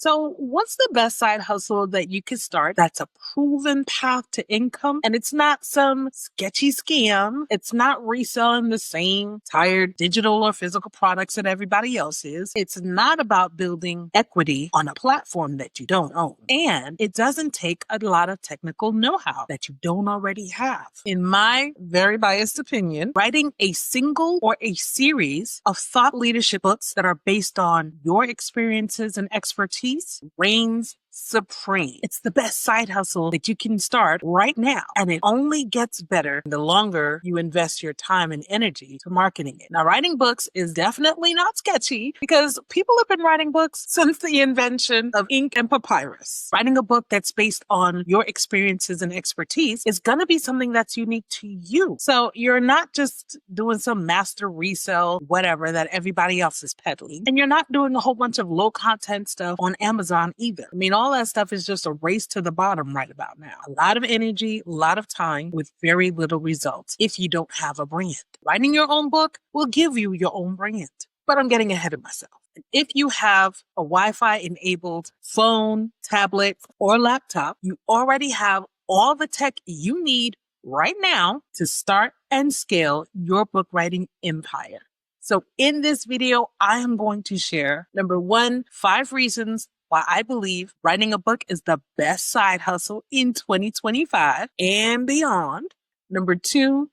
So, what's the best side hustle that you can start that's a proven path to income? And it's not some sketchy scam. It's not reselling the same tired digital or physical products that everybody else is. It's not about building equity on a platform that you don't own. And it doesn't take a lot of technical know how that you don't already have. In my very biased opinion, writing a single or a series of thought leadership books that are based on your experiences and expertise reigns supreme. It's the best side hustle that you can start right now. And it only gets better the longer you invest your time and energy to marketing it. Now, writing books is definitely not sketchy because people have been writing books since the invention of ink and papyrus. Writing a book that's based on your experiences and expertise is going to be something that's unique to you. So you're not just doing some master resell, whatever that everybody else is peddling. And you're not doing a whole bunch of low content stuff on Amazon either. I mean, all that stuff is just a race to the bottom right about now. A lot of energy, a lot of time with very little results if you don't have a brand. Writing your own book will give you your own brand. But I'm getting ahead of myself. If you have a Wi-Fi enabled phone, tablet, or laptop, you already have all the tech you need right now to start and scale your book writing empire. So in this video, I am going to share, number one, 5 reasons why I believe writing a book is the best side hustle in 2025 and beyond. Number 2,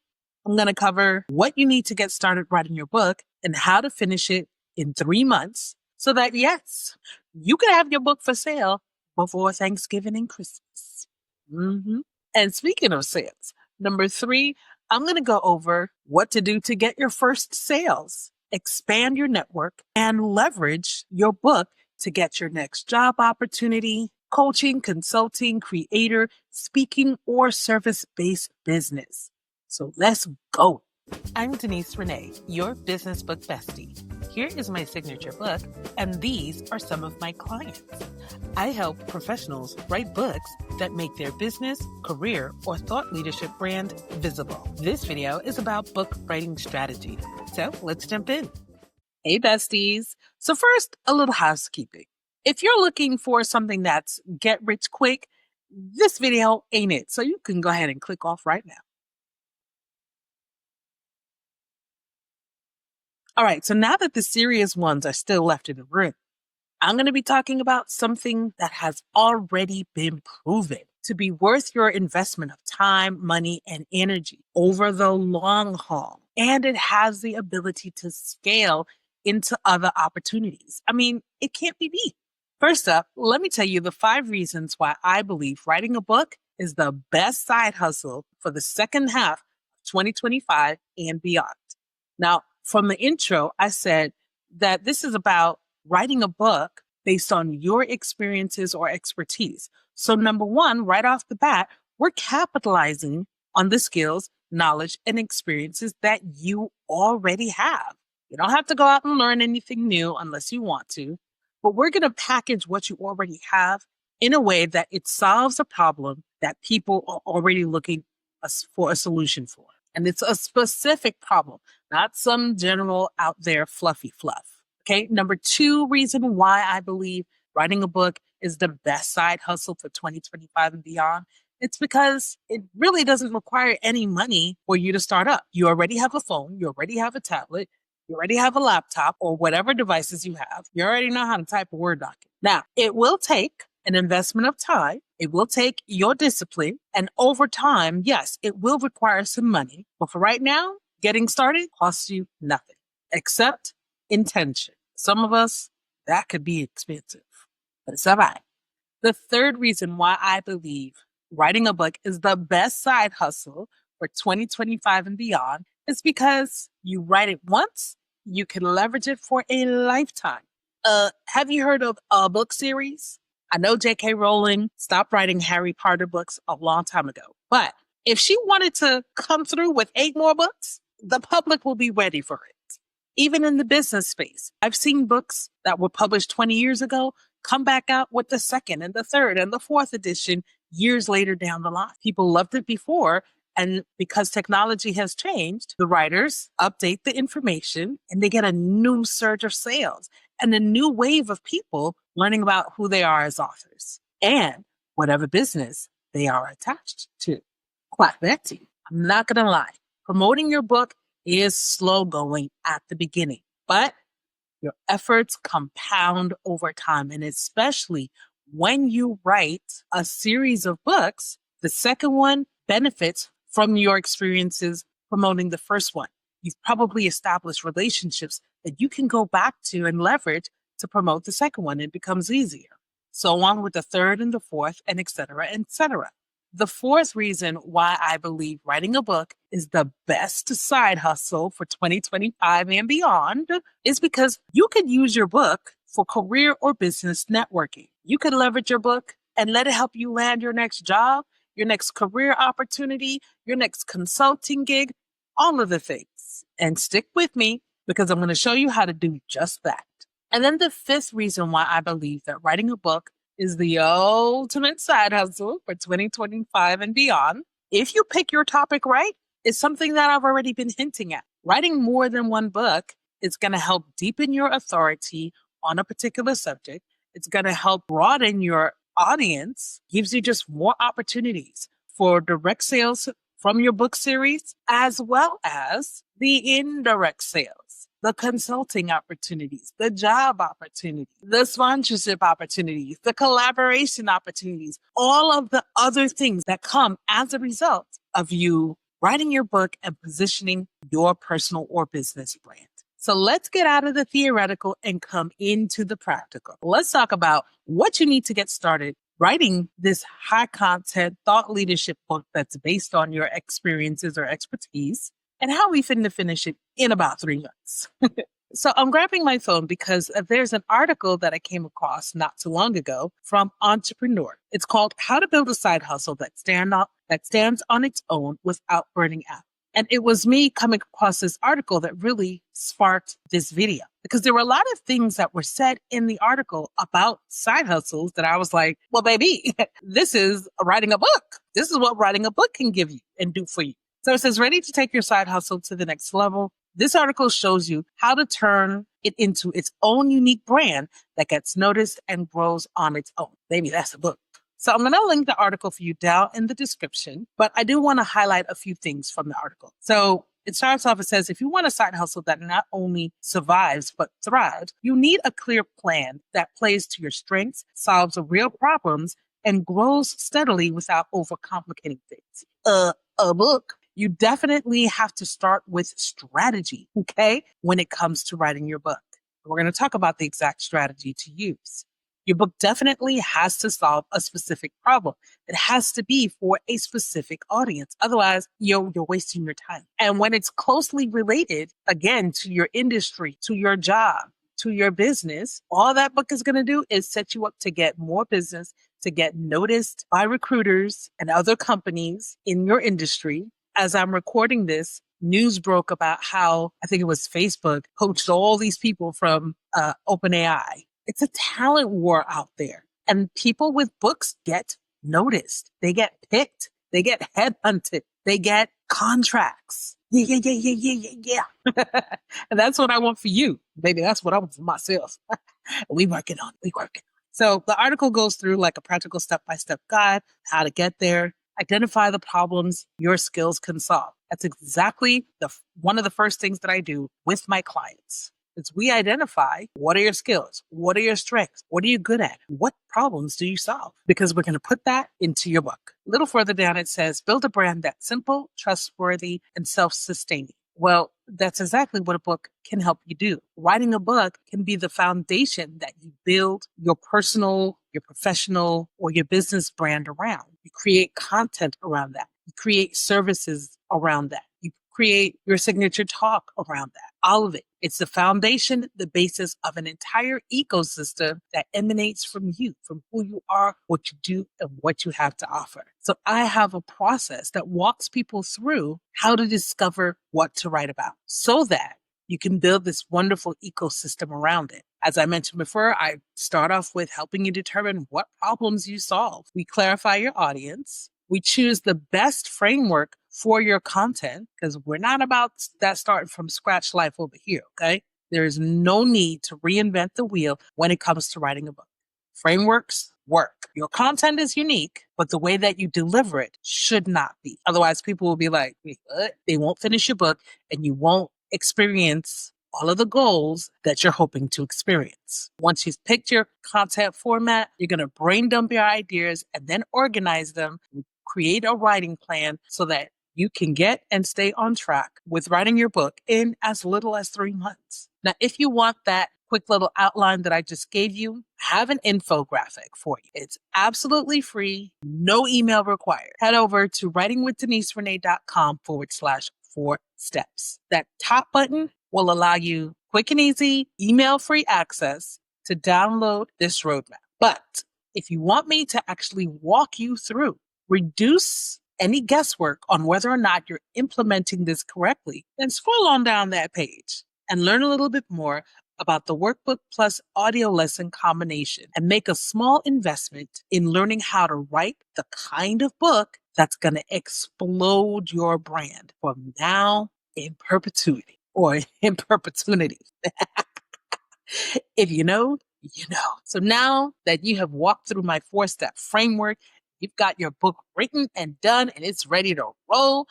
I'm going to cover what you need to get started writing your book and how to finish it in 3 months so that, yes, you can have your book for sale before Thanksgiving and Christmas. And speaking of sales, number 3, I'm going to go over what to do to get your first sales, expand your network, and leverage your book to get your next job opportunity, coaching, consulting, creator, speaking, or service-based business. So let's go. I'm Denise Renee, your business book bestie. Here is my signature book, and these are some of my clients. I help professionals write books that make their business, career, or thought leadership brand visible. This video is about book writing strategy. So let's jump in. Hey, besties. So first, a little housekeeping. If you're looking for something that's get rich quick, this video ain't it. So you can go ahead and click off right now. All right, so now that the serious ones are still left in the room, I'm going to be talking about something that has already been proven to be worth your investment of time, money, and energy over the long haul. And it has the ability to scale into other opportunities. I mean, it can't be beat. First up, let me tell you the 5 reasons why I believe writing a book is the best side hustle for the second half of 2025 and beyond. Now, from the intro, I said that this is about writing a book based on your experiences or expertise. So number 1, right off the bat, we're capitalizing on the skills, knowledge, and experiences that you already have. You don't have to go out and learn anything new unless you want to, but we're going to package what you already have in a way that it solves a problem that people are already looking for a solution for. And it's a specific problem, not some general out there fluffy fluff. Okay. Number 2 reason why I believe writing a book is the best side hustle for 2025 and beyond. It's because it really doesn't require any money for you to start up. You already have a phone. You already have a tablet. You already have a laptop or whatever devices you have. You already know how to type a Word document. Now, it will take an investment of time. It will take your discipline. And over time, yes, it will require some money. But for right now, getting started costs you nothing except intention. Some of us, that could be expensive, but it's all right. The 3rd reason why I believe writing a book is the best side hustle for 2025 and beyond is because you write it once, you can leverage it for a lifetime. Have you heard of a book series? I know J.K. Rowling stopped writing Harry Potter books a long time ago, but if she wanted to come through with 8 more books, the public will be ready for it. Even in the business space, I've seen books that were published 20 years ago come back out with the 2nd and the 3rd and the 4th edition years later down the line. People loved it before, and because technology has changed, the writers update the information and they get a new surge of sales and a new wave of people learning about who they are as authors, and whatever business they are attached to. Quite Betsy, I'm not going to lie. Promoting your book is slow going at the beginning, but your efforts compound over time. And especially when you write a series of books, the second one benefits from your experiences promoting the first one. You've probably established relationships that you can go back to and leverage to promote the second one. It becomes easier. So on with the third and the fourth, and et cetera, et cetera. The fourth reason why I believe writing a book is the best side hustle for 2025 and beyond is because you could use your book for career or business networking. You could leverage your book and let it help you land your next job, your next career opportunity, your next consulting gig, all of the things. And stick with me because I'm going to show you how to do just that. And then the fifth reason why I believe that writing a book is the ultimate side hustle for 2025 and beyond. If you pick your topic right, it's something that I've already been hinting at. Writing more than one book is going to help deepen your authority on a particular subject. It's going to help broaden your audience, gives you just more opportunities for direct sales from your book series, as well as the indirect sales, the consulting opportunities, the job opportunities, the sponsorship opportunities, the collaboration opportunities, all of the other things that come as a result of you writing your book and positioning your personal or business brand. So let's get out of the theoretical and come into the practical. Let's talk about what you need to get started writing this high content thought leadership book that's based on your experiences or expertise, and how we finna finish it in about 3 months. So I'm grabbing my phone because there's an article that I came across not too long ago from Entrepreneur. It's called How to Build a Side Hustle That Stands on Its Own Without Burning Out. And it was me coming across this article that really sparked this video because there were a lot of things that were said in the article about side hustles that I was like, well, baby, this is writing a book. This is what writing a book can give you and do for you. So it says, ready to take your side hustle to the next level. This article shows you how to turn it into its own unique brand that gets noticed and grows on its own. Baby, that's a book. So I'm going to link the article for you down in the description, but I do want to highlight a few things from the article. So it starts off, it says, if you want a side hustle that not only survives, but thrives, you need a clear plan that plays to your strengths, solves real problems, and grows steadily without overcomplicating things. A book. You definitely have to start with strategy, okay, when it comes to writing your book. We're going to talk about the exact strategy to use. Your book definitely has to solve a specific problem. It has to be for a specific audience. Otherwise, you're wasting your time. And when it's closely related, again, to your industry, to your job, to your business, all that book is going to do is set you up to get more business, to get noticed by recruiters and other companies in your industry. As I'm recording this, news broke about how, I think it was Facebook, poached all these people from OpenAI. It's a talent war out there. And people with books get noticed. They get picked. They get headhunted. They get contracts. Yeah. And that's what I want for you. Baby, that's what I want for myself. We working on it. We working. So the article goes through like a practical step-by-step guide, how to get there, identify the problems your skills can solve. That's exactly one of the first things that I do with my clients. Is we identify what are your skills? What are your strengths? What are you good at? What problems do you solve? Because we're going to put that into your book. A little further down, it says, build a brand that's simple, trustworthy, and self-sustaining. Well, that's exactly what a book can help you do. Writing a book can be the foundation that you build your personal, your professional, or your business brand around. You create content around that. You create services around that. You create your signature talk around that. All of it. It's the foundation, the basis of an entire ecosystem that emanates from you, from who you are, what you do, and what you have to offer. So I have a process that walks people through how to discover what to write about so that you can build this wonderful ecosystem around it. As I mentioned before, I start off with helping you determine what problems you solve. We clarify your audience. We choose the best framework for your content because we're not about that starting from scratch life over here, okay? There is no need to reinvent the wheel when it comes to writing a book. Frameworks work. Your content is unique, but the way that you deliver it should not be. Otherwise, people will be like, wait, what? They won't finish your book and you won't experience all of the goals that you're hoping to experience. Once you've picked your content format, you're going to brain dump your ideas and then organize them, and create a writing plan so that you can get and stay on track with writing your book in as little as 3 months. Now, if you want that quick little outline that I just gave you, I have an infographic for you. It's absolutely free, no email required. Head over to writingwithdeniserenee.com/4 steps. That top button will allow you quick and easy email-free access to download this roadmap. But if you want me to actually walk you through, reduce any guesswork on whether or not you're implementing this correctly, then scroll on down that page and learn a little bit more about the workbook plus audio lesson combination and make a small investment in learning how to write the kind of book that's going to explode your brand from now in perpetuity or in perpetuity. If you know, you know. So now that you have walked through my 4-step framework, you've got your book written and done and it's ready to roll.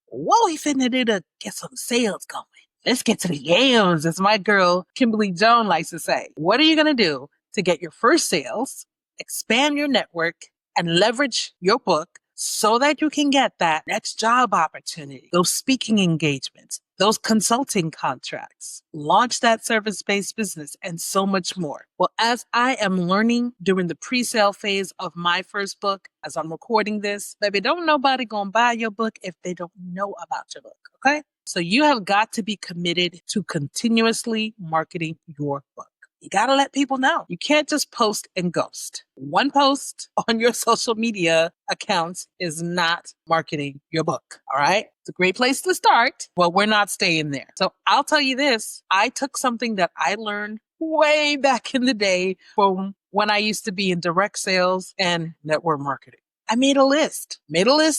What we finna do to get some sales going? Let's get to the yams, as my girl Kimberly Jones likes to say. What are you going to do to get your first sales, expand your network, and leverage your book so that you can get that next job opportunity, those speaking engagements, those consulting contracts, launch that service-based business, and so much more? Well, as I am learning during the pre-sale phase of my first book, as I'm recording this, baby, don't nobody gonna buy your book if they don't know about your book, okay? So you have got to be committed to continuously marketing your book. You got to let people know. You can't just post and ghost. One post on your social media accounts is not marketing your book. All right. It's a great place to start. Well, we're not staying there. So I'll tell you this. I took something that I learned way back in the day from when I used to be in direct sales and network marketing. I made a list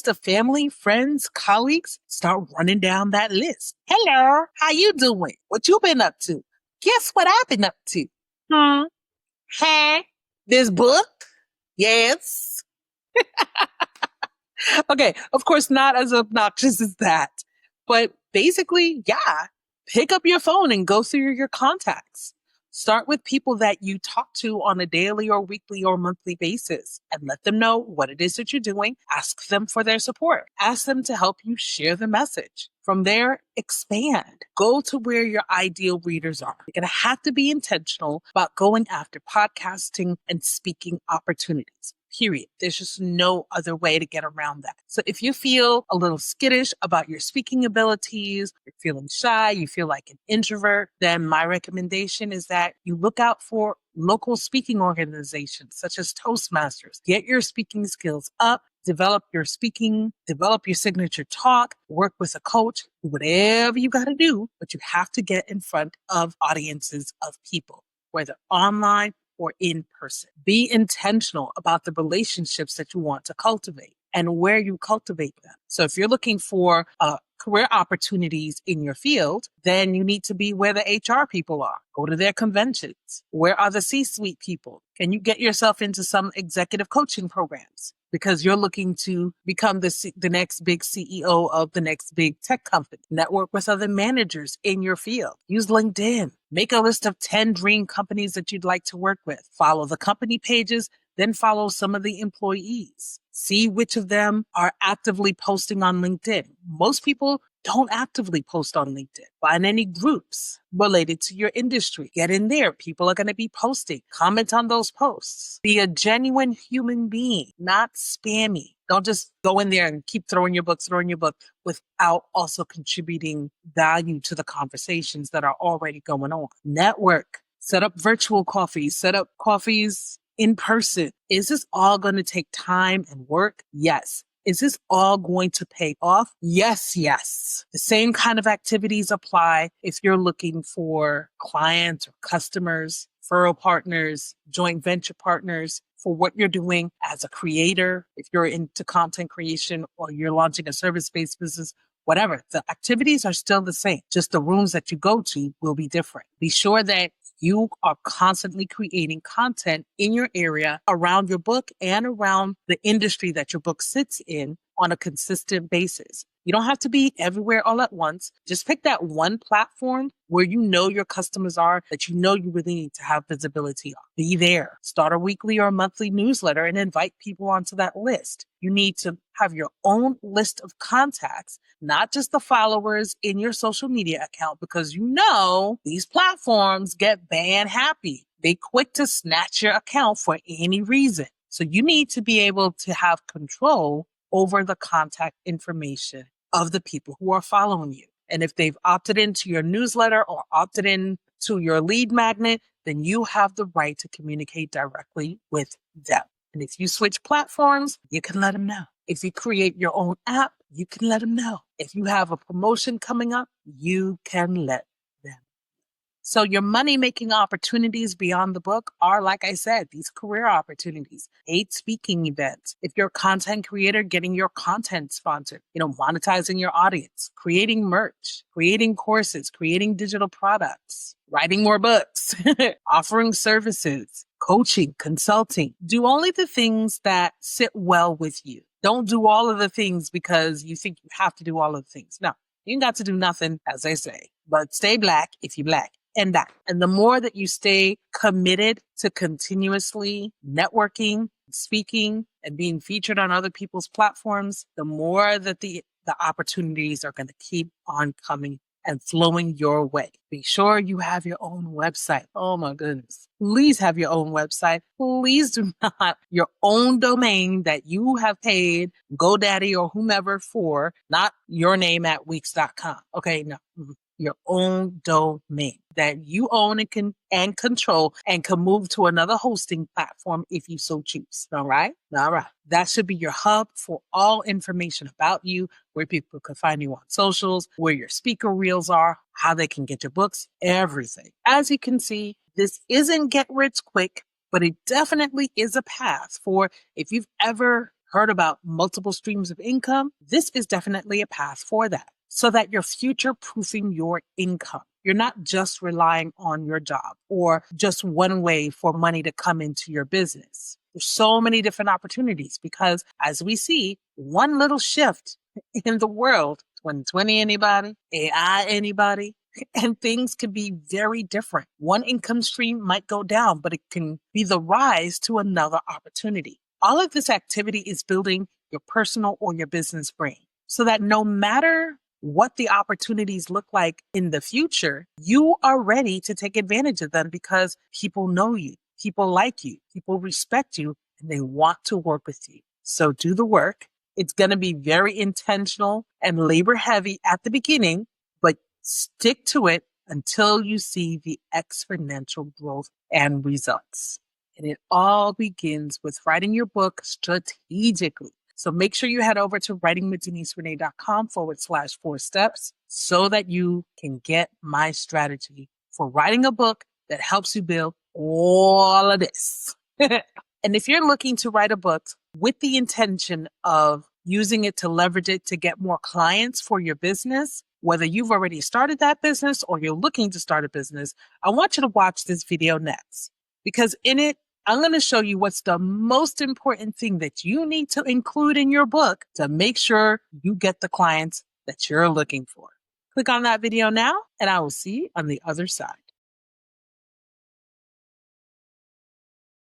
of family, friends, colleagues. Start running down that list. Hello, how you doing? What you been up to? Guess what I've been up to? Huh? This book? Yes. Okay, of course, not as obnoxious as that. But basically, yeah, pick up your phone and go through your contacts. Start with people that you talk to on a daily or weekly or monthly basis and let them know what it is that you're doing. Ask them for their support. Ask them to help you share the message. From there, expand. Go to where your ideal readers are. You're going to have to be intentional about going after podcasting and speaking opportunities. Period. There's just no other way to get around that. So if you feel a little skittish about your speaking abilities, you're feeling shy, you feel like an introvert, then my recommendation is that you look out for local speaking organizations such as Toastmasters. Get your speaking skills up, develop your speaking, develop your signature talk, work with a coach, do whatever you got to do, but you have to get in front of audiences of people, whether online or in person. Be intentional about the relationships that you want to cultivate and where you cultivate them. So if you're looking for career opportunities in your field, then you need to be where the HR people are. Go to their conventions. Where are the C-suite people? Can you get yourself into some executive coaching programs? Because you're looking to become the next big CEO of the next big tech company. Network with other managers in your field. Use LinkedIn. Make a list of 10 dream companies that you'd like to work with. Follow the company pages, then follow some of the employees. See which of them are actively posting on LinkedIn. Most people don't actively post on LinkedIn. Find any groups related to your industry. Get in there. People are going to be posting. Comment on those posts. Be a genuine human being, not spammy. Don't just go in there and keep throwing your book without also contributing value to the conversations that are already going on. Network. Set up virtual coffees. Set up coffees in person. Is this all going to take time and work? Yes. Is this all going to pay off? Yes, yes. The same kind of activities apply if you're looking for clients or customers, referral partners, joint venture partners for what you're doing as a creator, if you're into content creation or you're launching a service-based business, whatever. The activities are still the same. Just the rooms that you go to will be different. Be sure that You are constantly creating content in your area around your book and around the industry that your book sits in on a consistent basis. You don't have to be everywhere all at once. Just pick that one platform where you know your customers are, that you know you really need to have visibility on. Be there. Start a weekly or a monthly newsletter and invite people onto that list. You need to have your own list of contacts, not just the followers in your social media account, because you know these platforms get ban happy. They quick to snatch your account for any reason. So you need to be able to have control over the contact information of the people who are following you. And if they've opted into your newsletter or opted into your lead magnet, then you have the right to communicate directly with them. And if you switch platforms, you can let them know. If you create your own app, you can let them know. If you have a promotion coming up, you can let them. So your money-making opportunities beyond the book are, like I said, these career opportunities, paid speaking events. If you're a content creator, getting your content sponsored, monetizing your audience, creating merch, creating courses, creating digital products, writing more books, offering services, coaching, consulting. Do only the things that sit well with you. Don't do all of the things because you think you have to do all of the things. No, you ain't got to do nothing, as they say, but stay black if you black. And that. And the more that you stay committed to continuously networking, speaking, and being featured on other people's platforms, the more that the opportunities are going to keep on coming and flowing your way. Be sure you have your own website. Oh my goodness. Please have your own website. Please do not your own domain that you have paid GoDaddy or whomever for, not your name at Weeks.com. Okay, no. Your own domain that you own and control and can move to another hosting platform if you so choose. All right? All right. That should be your hub for all information about you, where people can find you on socials, where your speaker reels are, how they can get your books, everything. As you can see, this isn't get rich quick, but it definitely is a path for if you've ever heard about multiple streams of income, this is definitely a path for that, so that you're future-proofing your income. You're not just relying on your job or just one way for money to come into your business. There's so many different opportunities because, as we see, one little shift in the world, 2020 anybody, AI anybody, and things can be very different. One income stream might go down, but it can be the rise to another opportunity. All of this activity is building your personal or your business brain so that no matter what the opportunities look like in the future, you are ready to take advantage of them because people know you, people like you, people respect you, and they want to work with you. So do the work. It's going to be very intentional and labor heavy at the beginning, but stick to it until you see the exponential growth and results. And it all begins with writing your book strategically. So make sure you head over to writingwithdeniserenee.com/4 steps so that you can get my strategy for writing a book that helps you build all of this. And if you're looking to write a book with the intention of using it to leverage it to get more clients for your business, whether you've already started that business or you're looking to start a business, I want you to watch this video next, because in it, I'm going to show you what's the most important thing that you need to include in your book to make sure you get the clients that you're looking for. Click on that video now, and I will see you on the other side.